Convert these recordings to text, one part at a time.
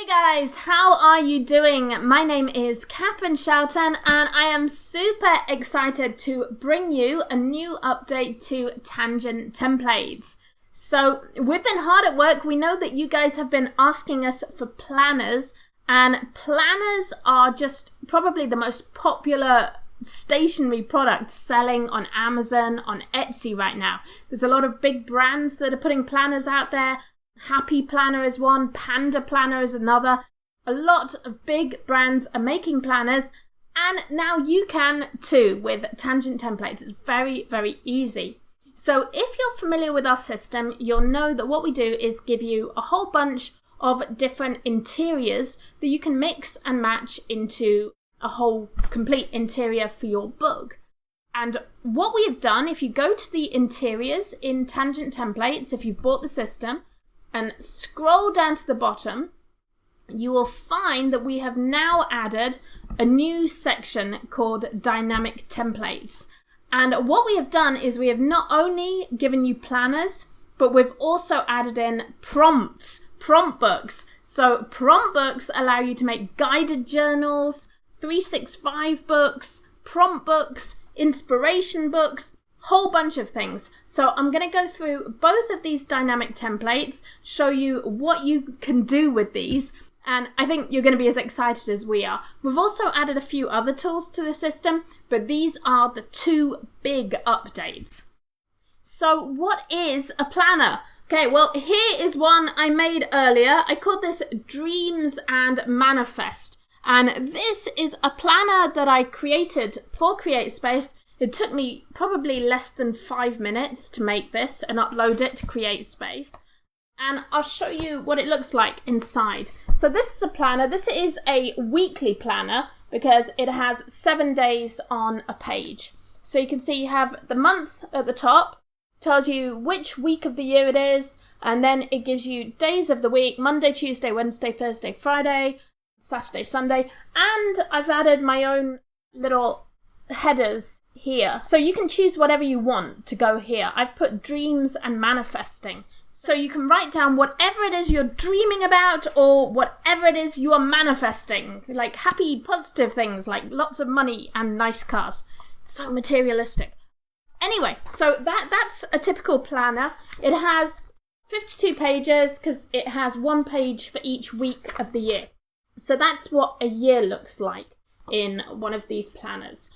Guys, how are you doing? My name is Catherine Shelton and I am super excited to bring you a new update to Tangent Templates. So we've been hard at work. We know that you guys have been asking us for planners, and planners are just probably the most popular stationery product selling on Amazon, on Etsy right now. There's a lot of big brands that are putting planners out there. Happy Planner is one, Panda Planner is another. A lot of big brands are making planners, and now you can too with Tangent Templates. It's very, very easy. So if you're familiar with our system, you'll know that what we do is give you a whole bunch of different interiors that you can mix and match into a whole complete interior for your book. And what we have done, if you go to the interiors in Tangent Templates, if you've bought the system, and scroll down to the bottom, you will find that we have now added a new section called Dynamic Templates. And what we have done is we have not only given you planners, but we've also added in prompts, prompt books. So prompt books allow you to make guided journals, 365 books, prompt books, inspiration books, whole bunch of things. So I'm going to go through both of these dynamic templates, show you what you can do with these, and I think you're going to be as excited as we are. We've also added a few other tools to the system, but these are the two big updates. So what is a planner? Okay, well, here is one I made earlier. I called this Dreams and Manifest, and this is a planner that I created for CreateSpace. It took me probably less than 5 minutes to make this and upload it to CreateSpace. And I'll show you what it looks like inside. So this is a planner. This is a weekly planner because it has 7 days on a page. So you can see you have the month at the top, tells you which week of the year it is, and then it gives you days of the week: Monday, Tuesday, Wednesday, Thursday, Friday, Saturday, Sunday. And I've added my own little headers here, so you can choose whatever you want to go here. I've put dreams and manifesting, so you can write down whatever it is you're dreaming about or whatever it is you are manifesting, like happy positive things like lots of money and nice cars. So materialistic. Anyway, so that's a typical planner. It has 52 pages because it has 1 page for each week of the year. So that's what a year looks like in one of these planners.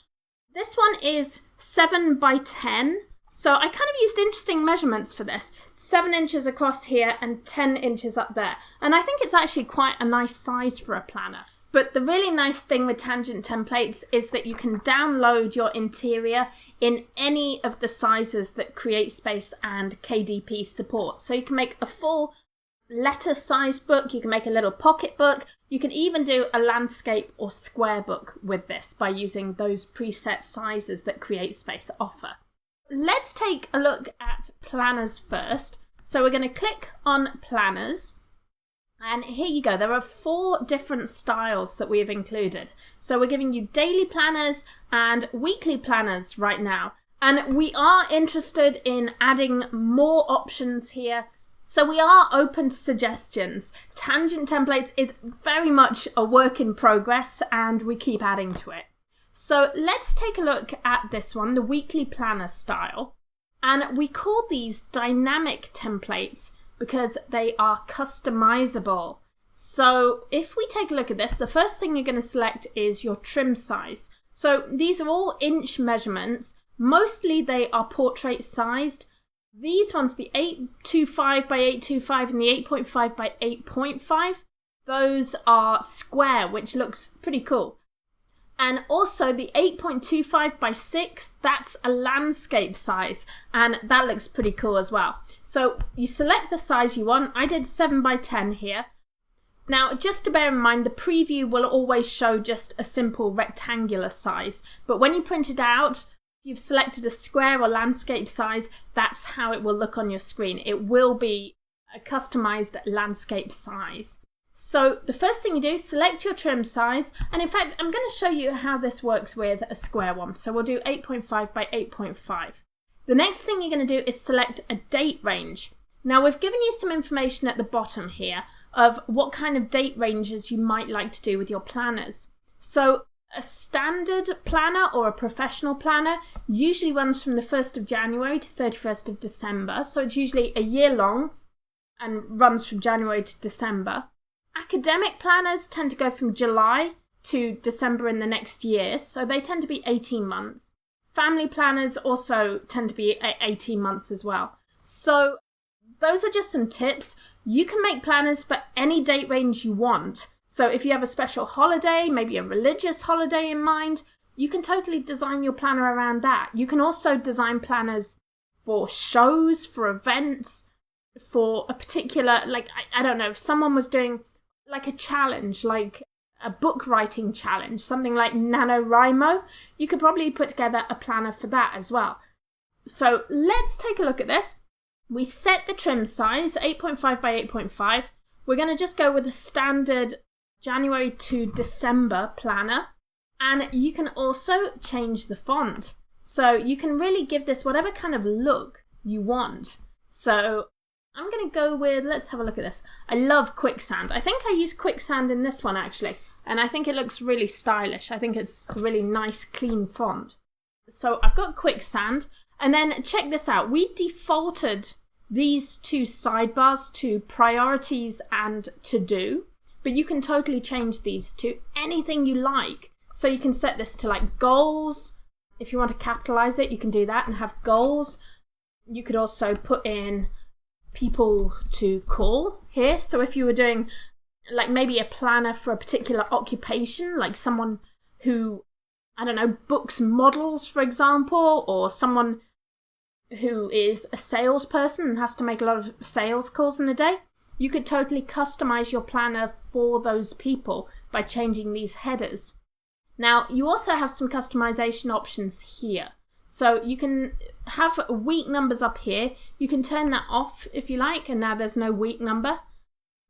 This one is 7 by 10, so I kind of used interesting measurements for this. 7 inches across here and 10 inches up there, and I think it's actually quite a nice size for a planner. But the really nice thing with Tangent Templates is that you can download your interior in any of the sizes that CreateSpace and KDP support. So you can make a full letter size book, you can make a little pocket book, you can even do a landscape or square book with this by using those preset sizes that CreateSpace offer. Let's take a look at planners first. So we're going to click on planners, and here you go. There are 4 different styles that we have included. So we're giving you daily planners and weekly planners right now, and we are interested in adding more options here. So we are open to suggestions. Tangent Templates is very much a work in progress and we keep adding to it. So let's take a look at this one, the weekly planner style. And we call these dynamic templates because they are customizable. So if we take a look at this, the first thing you're going to select is your trim size. So these are all inch measurements. Mostly they are portrait sized. These ones, the 825 by 825 and the 8.5 by 8.5, those are square, which looks pretty cool. And also the 8.25 by 6, that's a landscape size, and that looks pretty cool as well. So you select the size you want. I did 7 by 10 here. Now, just to bear in mind, the preview will always show just a simple rectangular size, but when you print it out, you've selected a square or landscape size, that's how it will look on your screen. It will be a customized landscape size. So the first thing you do, select your trim size, and in fact I'm going to show you how this works with a square one. So we'll do 8.5 by 8.5. The next thing you're going to do is select a date range. Now we've given you some information at the bottom here of what kind of date ranges you might like to do with your planners. So a standard planner or a professional planner usually runs from the 1st of January to 31st of December. So it's usually a year long and runs from January to December. Academic planners tend to go from July to December in the next year, so they tend to be 18 months. Family planners also tend to be 18 months as well. So those are just some tips. You can make planners for any date range you want. So if you have a special holiday, maybe a religious holiday in mind, you can totally design your planner around that. You can also design planners for shows, for events, for a particular, like, I don't know, if someone was doing like a challenge, like a book writing challenge, something like NaNoWriMo, you could probably put together a planner for that as well. So let's take a look at this. We set the trim size, 8.5 by 8.5. We're going to just go with a standard January to December planner. And you can also change the font. So you can really give this whatever kind of look you want. So I'm going to go with, let's have a look at this. I love Quicksand. I think I used Quicksand in this one actually. And I think it looks really stylish. I think it's a really nice, clean font. So I've got Quicksand. And then check this out. We defaulted these two sidebars to priorities and to do. But you can totally change these to anything you like. So you can set this to like goals. If you want to capitalize it, you can do that and have goals. You could also put in people to call here. So if you were doing like maybe a planner for a particular occupation, like someone who, I don't know, books models, for example, or someone who is a salesperson and has to make a lot of sales calls in a day, you could totally customize your planner for those people by changing these headers. Now, you also have some customization options here. So you can have week numbers up here. You can turn that off if you like, and now there's no week number.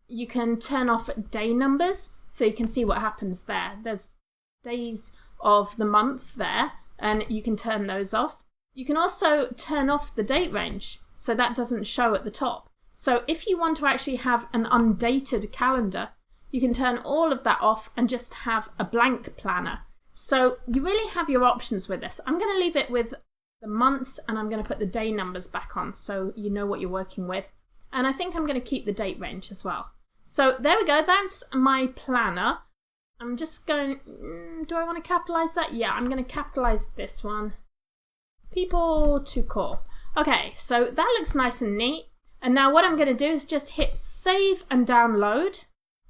You can turn off day numbers, so you can see what happens there. There's days of the month there, and you can turn those off. You can also turn off the date range, so that doesn't show at the top. So if you want to actually have an undated calendar, you can turn all of that off and just have a blank planner. So you really have your options with this. I'm going to leave it with the months, and I'm going to put the day numbers back on so you know what you're working with. And I think I'm going to keep the date range as well. So there we go. That's my planner. I'm just going, do I want to capitalize that? Yeah, I'm going to capitalize this one. People to call. Okay, so that looks nice and neat. And now what I'm going to do is just hit save and download.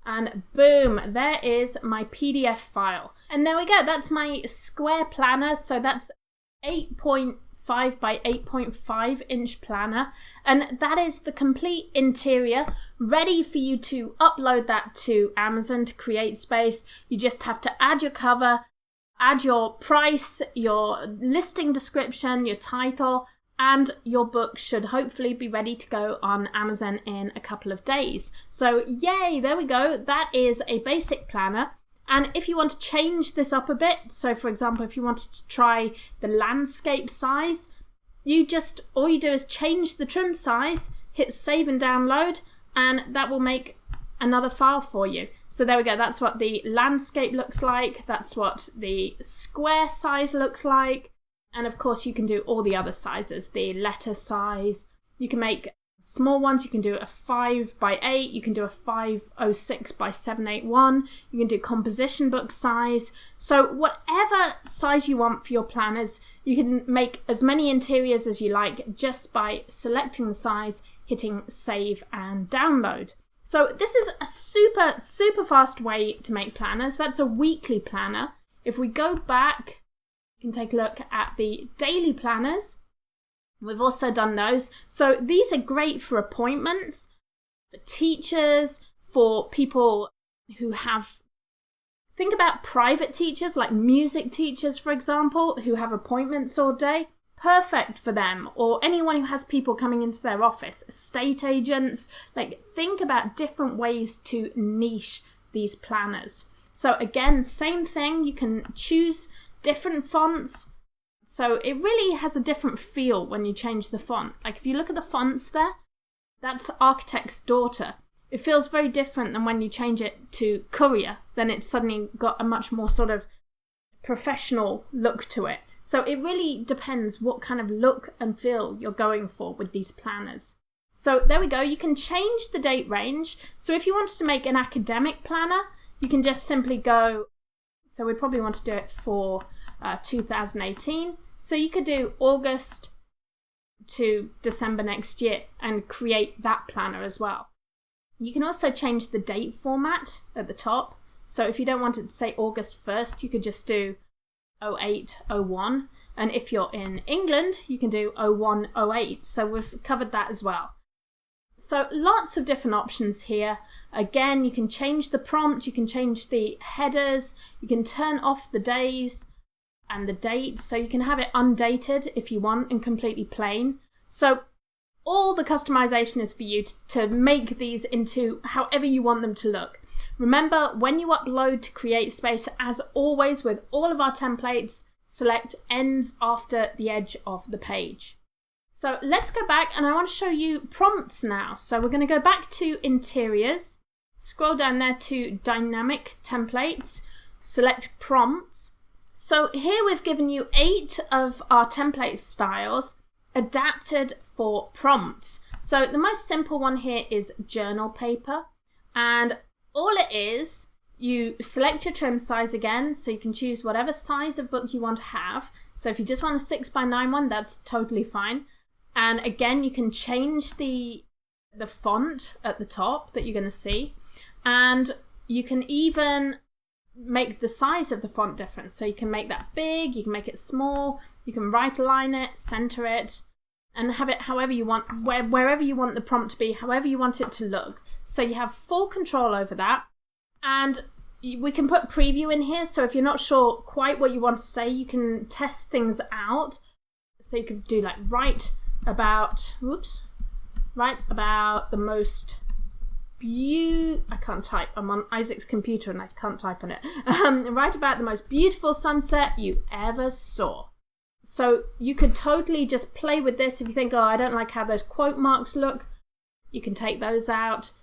And boom, there is my PDF file. And there we go. That's my square planner. So that's 8.5 by 8.5 inch planner. And that is the complete interior, ready for you to upload that to Amazon to CreateSpace. You just have to add your cover, add your price, your listing description, your title, and your book should hopefully be ready to go on Amazon in a couple of days. So yay, there we go. That is a basic planner. And if you want to change this up a bit, so for example, if you wanted to try the landscape size, all you do is change the trim size, hit save and download, and that will make another file for you. So there we go. That's what the landscape looks like. That's what the square size looks like. And of course, you can do all the other sizes, the letter size. You can make small ones. You can do a 5 by 8. You can do a 506 by 781. You can do composition book size. So whatever size you want for your planners, you can make as many interiors as you like just by selecting the size, hitting save and download. So this is a super, super fast way to make planners. That's a weekly planner. If we go back, you can take a look at the daily planners. We've also done those. So these are great for appointments, for teachers, for people who have, think about private teachers, like music teachers, for example, who have appointments all day. Perfect for them, or anyone who has people coming into their office, estate agents. Like, think about different ways to niche these planners. So again, same thing, you can choose different fonts. So it really has a different feel when you change the font. Like if you look at the fonts there, that's Architect's Daughter. it feels very different than when you change it to courier. Then it's suddenly got a much more sort of professional look to it. So it really depends what kind of look and feel you're going for with these planners. So there we go. You can change the date range. So if you wanted to make an academic planner, you can just simply go, so we'd probably want to do it for 2018. So you could do August to December next year and create that planner as well. You can also change the date format at the top. So if you don't want it to say August 1st, you could just do 0801. And if you're in England, you can do 0108. So we've covered that as well. So lots of different options here. Again, you can change the prompt, you can change the headers, you can turn off the days and the date, so you can have it undated if you want and completely plain. So all the customization is for you to make these into however you want them to look. Remember, when you upload to CreateSpace, as always with all of our templates, select ends after the edge of the page. So let's go back and I want to show you prompts now. So we're going to go back to interiors, scroll down there to dynamic templates, select prompts. So here we've given you 8 of our template styles adapted for prompts. So the most simple one here is journal paper, and all it is, you select your trim size again, so you can choose whatever size of book you want to have. So if you just want a 6x9 one, that's totally fine. And again, you can change the font at the top that you're going to see, and you can even make the size of the font different. So you can make that big, you can make it small, you can right align it, center it, and have it however you want, wherever you want the prompt to be, however you want it to look. So you have full control over that. And we can put preview in here, so if you're not sure quite what you want to say, you can test things out. So you could do like write about the most I can't type. I'm on Isaac's computer and I can't type on it. Write about the most beautiful sunset you ever saw. So you could totally just play with this. If you think, oh, I don't like how those quote marks look, you can take those out.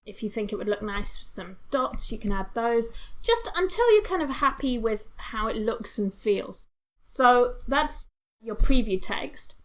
If you think it would look nice with some dots, you can add those, just until you're kind of happy with how it looks and feels. So that's your preview text.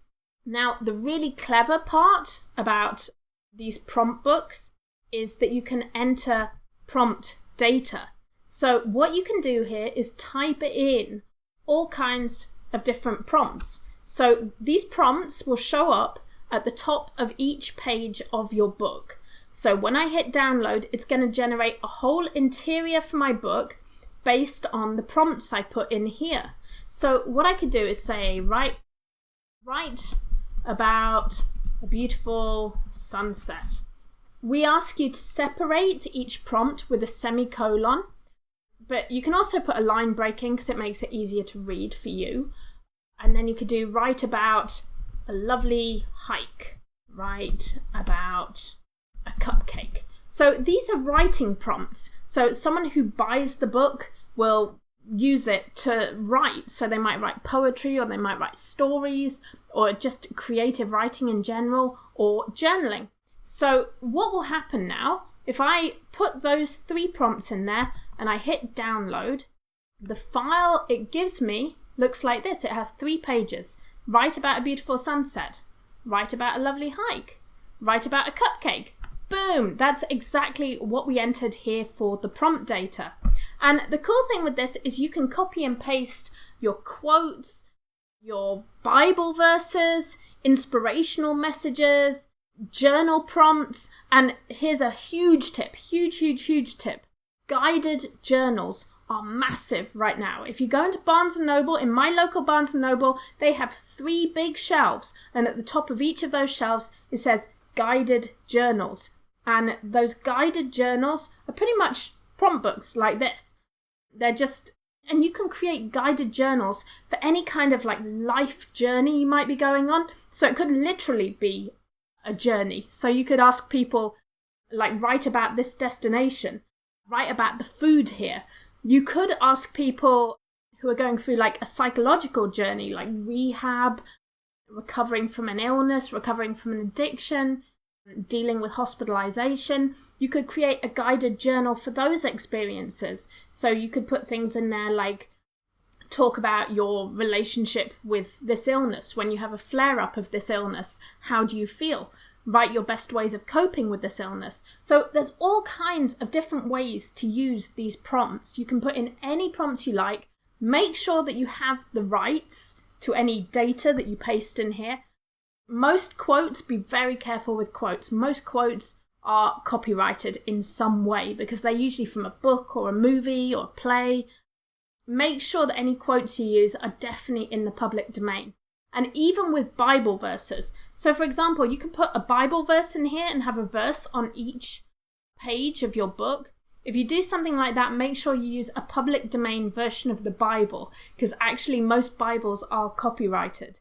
Now, the really clever part about these prompt books is that you can enter prompt data. So what you can do here is type in all kinds of different prompts. So these prompts will show up at the top of each page of your book. So when I hit download, it's going to generate a whole interior for my book based on the prompts I put in here. So what I could do is say, write about a beautiful sunset. We ask you to separate each prompt with a semicolon, but you can also put a line break in because it makes it easier to read for you. And then you could do write about a lovely hike, write about a cupcake. So these are writing prompts. So someone who buys the book will use it to write. So they might write poetry, or they might write stories, or just creative writing in general, or journaling. So what will happen now, if I put those 3 prompts in there and I hit download, the file it gives me looks like this. It has 3 pages. Write about a beautiful sunset. Write about a lovely hike. Write about a cupcake. Boom! That's exactly what we entered here for the prompt data. And the cool thing with this is you can copy and paste your quotes, your Bible verses, inspirational messages, journal prompts, and here's a huge tip, huge tip. Guided journals are massive right now. If you go into Barnes & Noble, in my local Barnes & Noble, they have 3 big shelves, and at the top of each of those shelves it says guided journals. And those guided journals are pretty much prompt books like this. They're just, and you can create guided journals for any kind of like life journey you might be going on. So it could literally be a journey. So you could ask people, like, write about this destination, write about the food here. You could ask people who are going through like a psychological journey, like rehab, recovering from an illness, recovering from an addiction, dealing with hospitalization. You could create a guided journal for those experiences. So you could put things in there like talk about your relationship with this illness. When you have a flare-up of this illness, how do you feel? Write your best ways of coping with this illness. So there's all kinds of different ways to use these prompts. You can put in any prompts you like. Make sure that you have the rights to any data that you paste in here. Most quotes, be very careful with quotes. Most quotes are copyrighted in some way because they're usually from a book or a movie or a play. Make sure that any quotes you use are definitely in the public domain. And even with Bible verses. So for example, you can put a Bible verse in here and have a verse on each page of your book. If you do something like that, make sure you use a public domain version of the Bible, because actually most Bibles are copyrighted.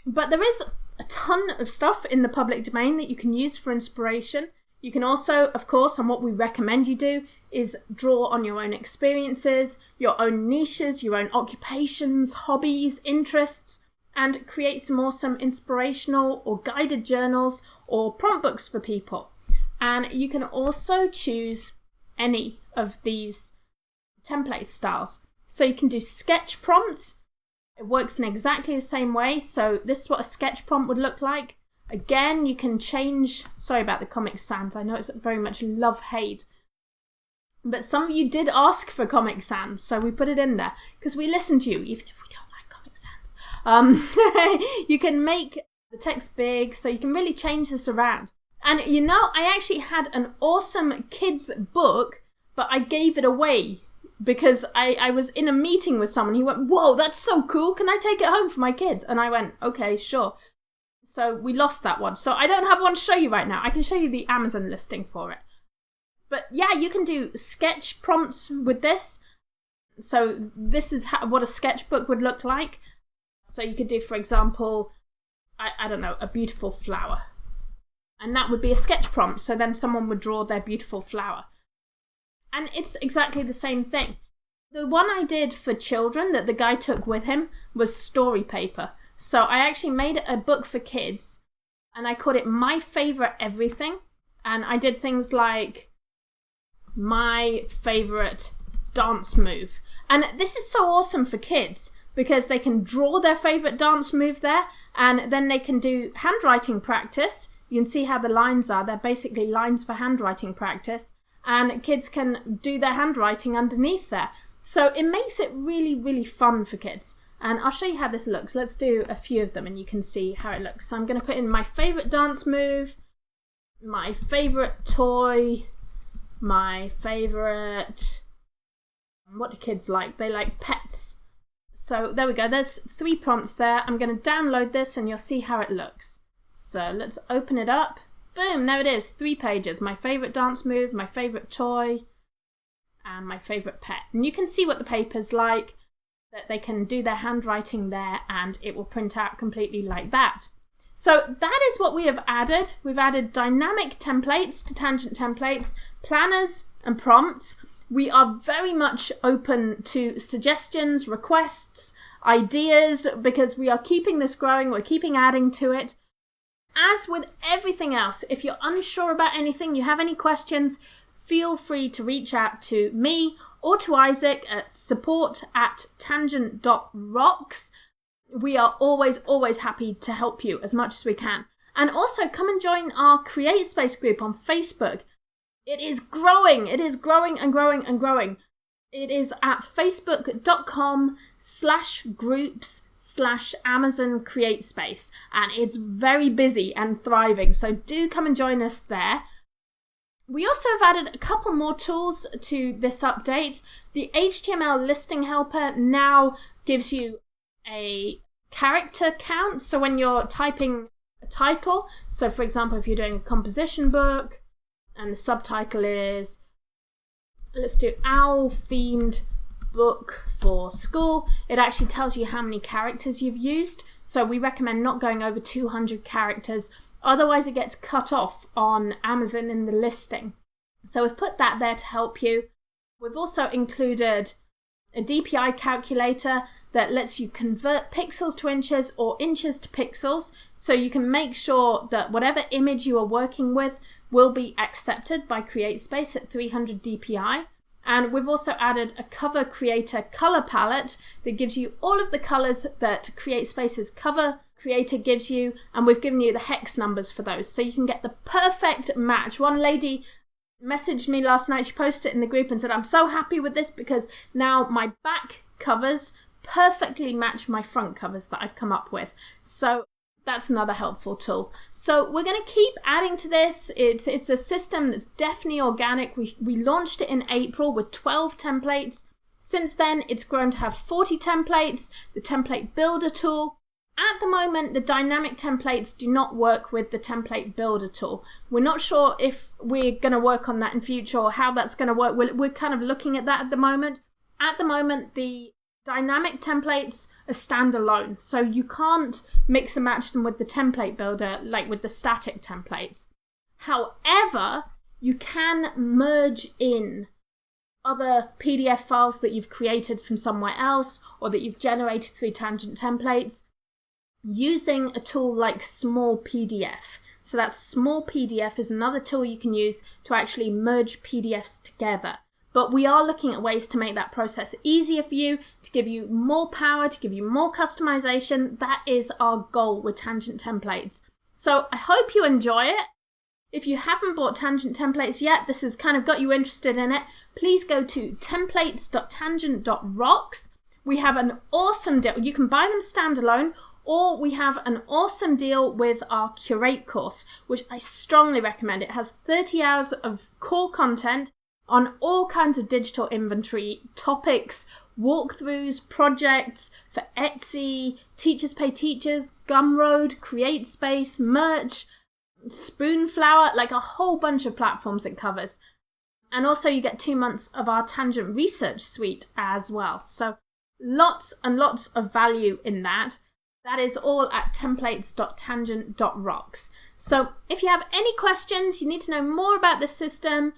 But there is a ton of stuff in the public domain that you can use for inspiration. You can also, of course, and what we recommend you do, is draw on your own experiences, your own niches, your own occupations, hobbies, interests, and create some awesome inspirational or guided journals or prompt books for people. And you can also choose any of these template styles. So you can do sketch prompts. It works in exactly the same way. So this is what a sketch prompt would look like. Again, you can change, sorry about the Comic Sans, I know it's very much love-hate. But some of you did ask for Comic Sans, so we put it in there because we listen to you, even if we don't like Comic Sans. You can make the text big, so you can really change this around. And you know, I actually had an awesome kids book, but I gave it away because I was in a meeting with someone. He went, "Whoa, that's so cool. Can I take it home for my kids?" And I went, "Okay, sure." So we lost that one. So I don't have one to show you right now. I can show you the Amazon listing for it. But yeah, you can do sketch prompts with this. So this is what a sketchbook would look like. So you could do, for example, I don't know, a beautiful flower. And that would be a sketch prompt. So then someone would draw their beautiful flower. And it's exactly the same thing. The one I did for children that the guy took with him was story paper. So I actually made a book for kids and I called it My Favorite Everything. And I did things like my favorite dance move. And this is so awesome for kids because they can draw their favorite dance move there and then they can do handwriting practice. You can see how the lines are. They're basically lines for handwriting practice. And kids can do their handwriting underneath there. So it makes it really, really fun for kids. And I'll show you how this looks. Let's do a few of them and you can see how it looks. So I'm going to put in my favorite dance move, my favorite toy, my favorite... What do kids like? They like pets. So there we go. There's 3 prompts there. I'm going to download this and you'll see how it looks. So let's open it up. Boom, there it is. 3 pages. My favorite dance move, my favorite toy, and my favorite pet. And you can see what the paper's like, that they can do their handwriting there and it will print out completely like that. So that is what we have added. We've added dynamic templates to Tangent Templates, planners and prompts. We are very much open to suggestions, requests, ideas, because we are keeping this growing, we're keeping adding to it. As with everything else, if you're unsure about anything, you have any questions, feel free to reach out to me or to Isaac at support@tangent.rocks. We are always happy to help you as much as we can. And also come and join our Create Space group on Facebook. It is growing. It is growing and growing and growing. It is at facebook.com/groups/Amazon Create Space. And it's very busy and thriving. So do come and join us there. We also have added a couple more tools to this update. The HTML listing helper now gives you a character count. So when you're typing a title, so for example, if you're doing a composition book and the subtitle is, let's do owl themed book for school, it actually tells you how many characters you've used. So we recommend not going over 200 characters. Otherwise it gets cut off on Amazon in the listing. So we've put that there to help you. We've also included a DPI calculator that lets you convert pixels to inches or inches to pixels, so you can make sure that whatever image you are working with will be accepted by CreateSpace at 300 DPI. And we've also added a cover creator color palette that gives you all of the colors that CreateSpace's cover creator gives you, and we've given you the hex numbers for those, so you can get the perfect match. One lady messaged me last night, she posted it in the group and said, I'm so happy with this because now my back covers perfectly match my front covers that I've come up with. So that's another helpful tool. So we're going to keep adding to this. It's a system that's definitely organic. We launched it in April with 12 templates. Since then, it's grown to have 40 templates, the template builder tool. At the moment, the dynamic templates do not work with the template builder tool. We're not sure if we're going to work on that in future or how that's going to work. We're kind of looking at that at the moment. At the moment, the dynamic templates are standalone, so you can't mix and match them with the template builder like with the static templates. However, you can merge in other PDF files that you've created from somewhere else or that you've generated through Tangent templates using a tool like Small PDF. So that Small PDF is another tool you can use to actually merge PDFs together. But we are looking at ways to make that process easier for you, to give you more power, to give you more customization. That is our goal with Tangent templates. So I hope you enjoy it. If you haven't bought Tangent templates yet, this has kind of got you interested in it, please go to templates.tangent.rocks. We have an awesome deal. You can buy them standalone, or we have an awesome deal with our Curate course, which I strongly recommend. It has 30 hours of core content on all kinds of digital inventory topics, walkthroughs, projects for Etsy, Teachers Pay Teachers, Gumroad, CreateSpace, merch, Spoonflower, like a whole bunch of platforms it covers. And also you get 2 months of our Tangent Research Suite as well. So lots and lots of value in that. That is all at templates.tangent.rocks. So if you have any questions, you need to know more about this system,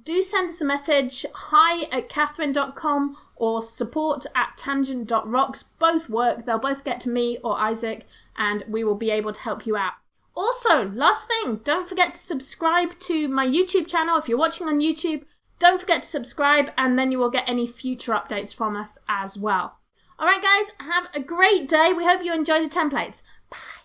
do send us a message, hi@catherine.com or support@tangent.rocks. Both work. They'll both get to me or Isaac, and we will be able to help you out. Also, last thing, don't forget to subscribe to my YouTube channel. If you're watching on YouTube, don't forget to subscribe, and then you will get any future updates from us as well. All right, guys, have a great day. We hope you enjoy the templates. Bye.